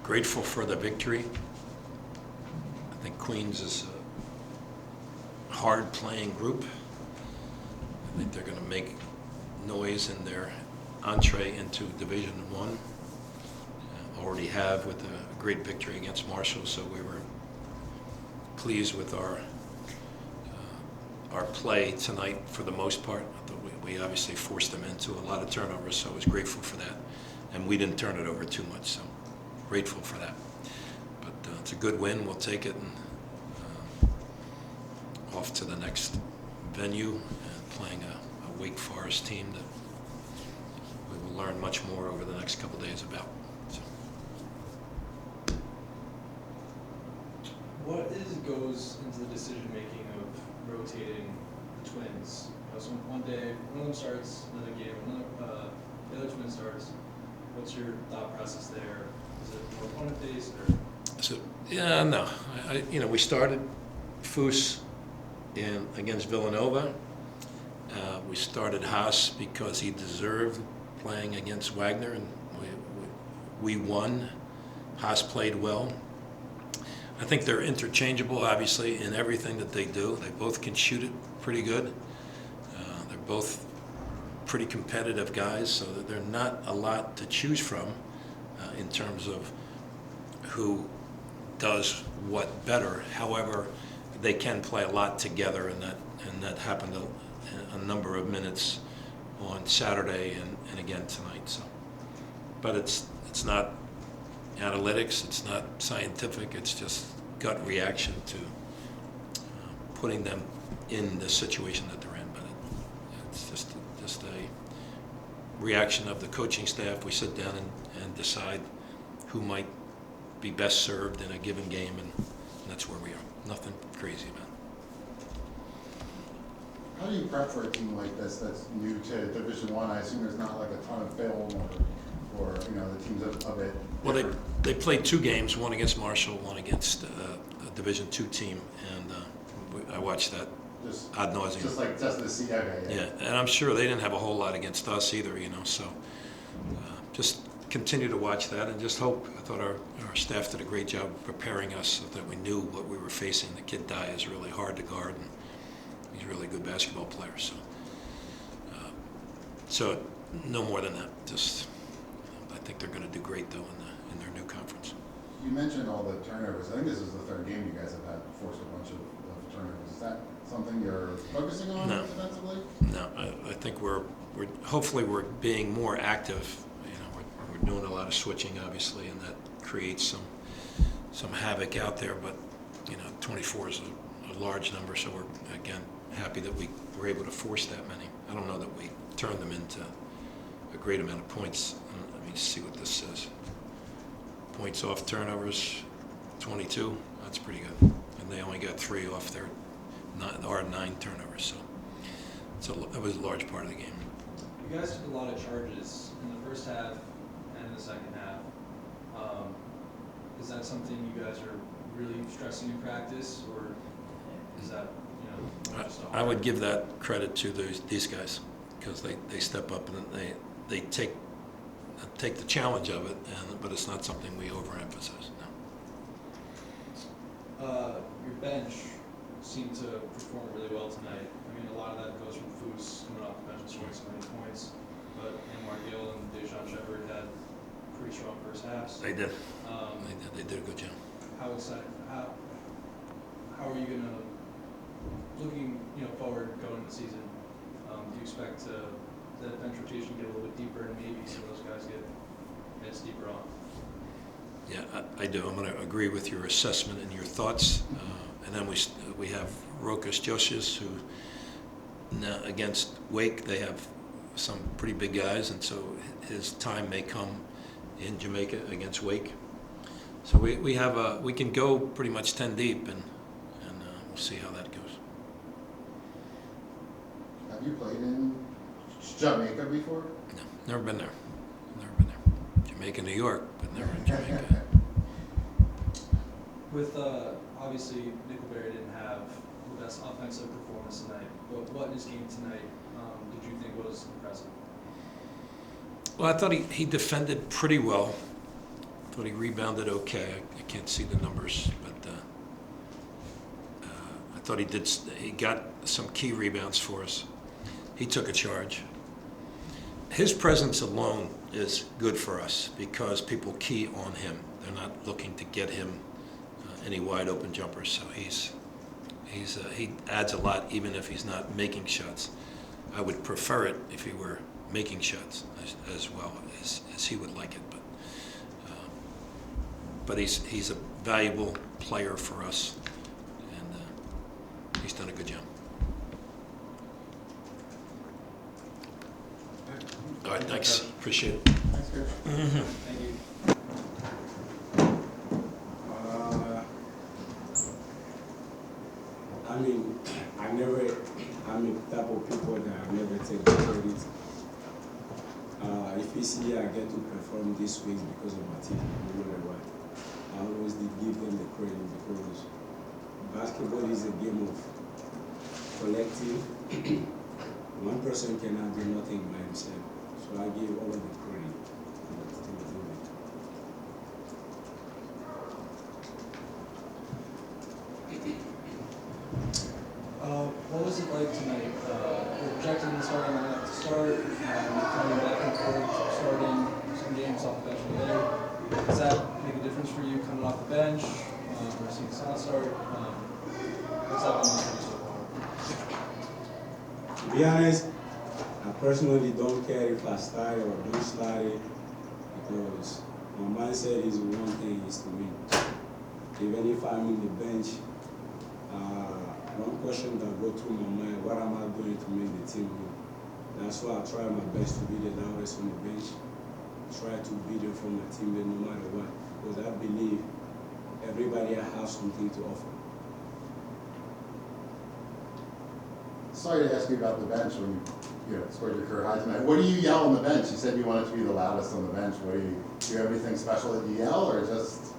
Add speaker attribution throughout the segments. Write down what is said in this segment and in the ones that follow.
Speaker 1: grateful for the victory. I think Queens is a hard-playing group. I think they're going to make noise in their entree into Division I. Already have with a great victory against Marshall, so we were pleased with our play tonight for the most part. I thought we obviously forced them into a lot of turnovers, so I was grateful for that. And we didn't turn it over too much, so grateful for that. But it's a good win. We'll take it and off to the next venue and playing a Wake Forest team that we will learn much more over the next couple days about. So.
Speaker 2: What goes into the decision making of rotating the twins? So one day one of them starts, another game, the other twin starts. What's your thought process there? Is it more opponent based or?
Speaker 1: So yeah, no. We started Foose against Villanova. We started Haas because he deserved playing against Wagner, and we won. Haas played well. I think they're interchangeable, obviously, in everything that they do. They both can shoot it pretty good. They're both pretty competitive guys, so that they're not a lot to choose from in terms of who does what better. However, they can play a lot together, and that happened a number of minutes on Saturday and again tonight. So, but it's not analytics, it's not scientific, it's just gut reaction to putting them in the situation that they're in. But it's just a reaction of the coaching staff. We sit down and decide who might be best served in a given game, and that's where we are. Nothing crazy about it.
Speaker 3: How do you prep for a team like this that's new to Division I? I assume there's not like a ton of film or the teams of it.
Speaker 1: Well, they played two games, one against Marshall, one against a Division II team, and I watched that ad nauseum.
Speaker 3: Just like just to see, okay.
Speaker 1: Yeah, and I'm sure they didn't have a whole lot against us either, so just continue to watch that and just hope. I thought our staff did a great job of preparing us so that we knew what we were facing. The kid Dye is really hard to guard, and he's a really good basketball player. So no more than that. Just I think they're going to do great though in their new conference.
Speaker 3: You mentioned all the turnovers. I think this is the third game you guys have had forced a bunch of turnovers. Is that something you're focusing on defensively?
Speaker 1: No, I think we're hopefully we're being more active. We're doing a lot of switching, obviously, and that creates some havoc out there. But 24 is a large number, so we're again happy that we were able to force that many. I don't know that we turned them into a great amount of points. Let me see what this says. Points off turnovers, 22. That's pretty good. And they only got 3 off their 9 turnovers. So that was a large part of the game.
Speaker 2: You guys took a lot of charges in the first half and in the second half. Is that something you guys are really stressing in practice, or is that
Speaker 1: I would give that credit to these guys because they step up and they take the challenge of it, but it's not something we overemphasize.
Speaker 2: No. Your bench seemed to perform really well tonight. I mean, a lot of that goes from Foose coming off the bench and scoring so many points, but Mark Gill and Dejon Shepard had pretty strong first halves.
Speaker 1: They did. They did a good job.
Speaker 2: How excited? How are you gonna looking forward going into the season? Do you expect that bench rotation get a little bit deeper and maybe some of those guys get minutes deeper on?
Speaker 1: Yeah, I do. I'm going to agree with your assessment and your thoughts. And then we have Rokas Josias, who now against Wake, they have some pretty big guys, and so his time may come in Jamaica against Wake. So we can go pretty much 10 deep, and we'll see how that goes.
Speaker 3: Have you played in Jamaica before?
Speaker 1: No, never been there. Jamaica, New York, but never in Jamaica.
Speaker 2: With obviously Nickelberry didn't have the best offensive performance tonight, but what in his game tonight did you think was impressive?
Speaker 1: Well, I thought he defended pretty well Thought he rebounded okay. I can't see the numbers, but I thought he got some key rebounds for us. He took a charge. His presence alone is good for us because people key on him. They're not looking to get him any wide open jumpers. So he adds a lot even if he's not making shots. I would prefer it if he were making shots as well as he would like it. But he's a valuable player for us, and he's done a good job. All right, thanks. Appreciate it.
Speaker 3: Thanks, Coach.
Speaker 2: Thank you.
Speaker 4: I'm the type of people that I never take the credit. If you see I get to perform this week because of my team, no matter what, I always did give them the credit because basketball is a game of collective. One person cannot do nothing by himself, so I give all of the credit to the team.
Speaker 2: What was it like tonight? You're projecting the starting lineup to start, coming back and forth, starting some games off the bench and the other. Does that make a difference for you coming off the bench or seeing Salle start? What's that been like for you so far?
Speaker 4: To be honest, I personally don't care if I start or don't start it because my mindset is one thing is to win. Even if I'm in the bench, one question that go through my mind, what am I doing to make the team win? That's why I try my best to be the loudest on the bench, try to be there for my teammate no matter what, because I believe everybody has something to offer.
Speaker 3: Sorry to ask you about the bench when you scored your career high tonight. What do you yell on the bench? You said you wanted to be the loudest on the bench. What do you have anything special that you yell or just?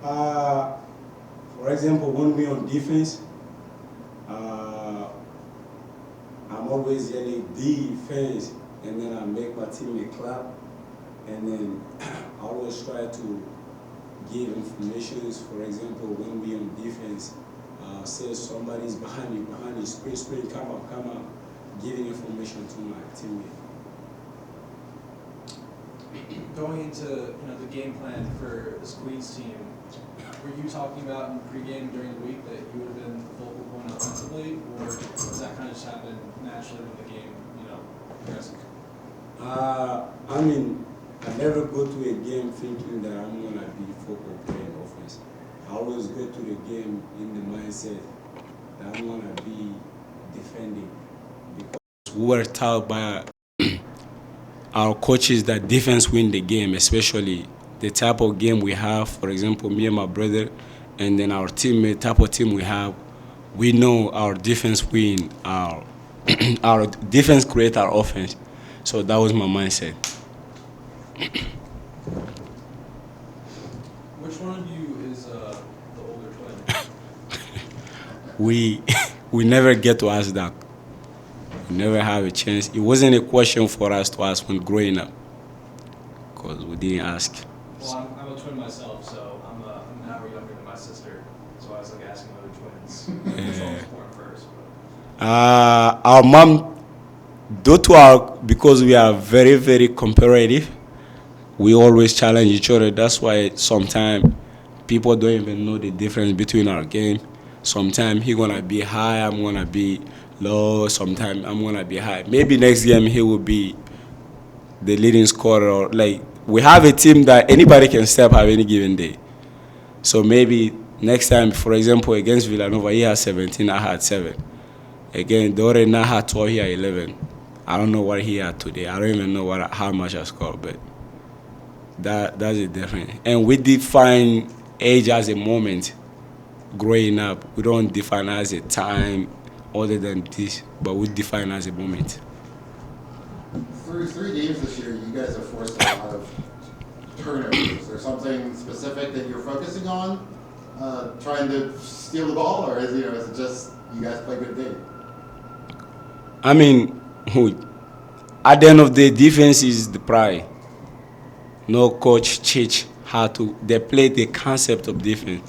Speaker 4: For example, when we're on defense, I'm always yelling defense, and then I make my teammate clap, and then I always try to give information. For example, when we're on defense, say somebody's behind you, sprint, come up, giving information to my teammate.
Speaker 2: Going into the game plan for this Queens team, were you talking about in pregame during the week that you would have been the focal point offensively, or does that kind of just happen naturally with the game, progressing?
Speaker 4: I never go to a game thinking that I'm going to be focal playing offense. I always go to the game in the mindset that I'm going to be defending. Because we were taught by our coaches that defense win the game, especially the type of game we have. For example, me and my brother, and then our teammate, type of team we have, we know our defense win, our defense create our offense. So that was my mindset.
Speaker 2: Which one of you is the older twin?
Speaker 4: We never get to ask that. We never have a chance. It wasn't a question for us to ask when growing up, because we didn't ask.
Speaker 2: Well, I'm a twin myself, so I'm an hour younger than my sister, so I was asking other twins. Which one was born first?
Speaker 4: Our mom, because we are very, very competitive, we always challenge each other. That's why sometimes people don't even know the difference between our game. Sometimes he's gonna be high, I'm gonna be low. Sometimes I'm gonna be high. Maybe next game he will be the leading scorer. We have a team that anybody can step up any given day. So maybe next time, for example, against Villanova, he had 17, I had 7. Again, the other night had 12, he had 11. I don't know what he had today. I don't even know how much I scored, but that's a difference. And we define age as a moment. Growing up, we don't define as a time other than this, but we define as a moment.
Speaker 3: Through 3 games this year, you guys have forced a lot of turnovers. Is there something specific that you're focusing on, trying to steal the ball, or is it just you guys play good game?
Speaker 4: At the end of the day, defense is the pride. No coach teach how to. They play the concept of defense,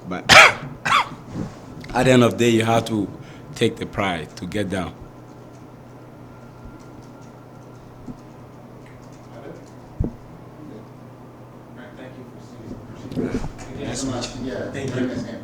Speaker 4: but at the end of the day, you have to take the pride to get down.
Speaker 2: All right, thank you for seeing.
Speaker 3: Yeah, during this game.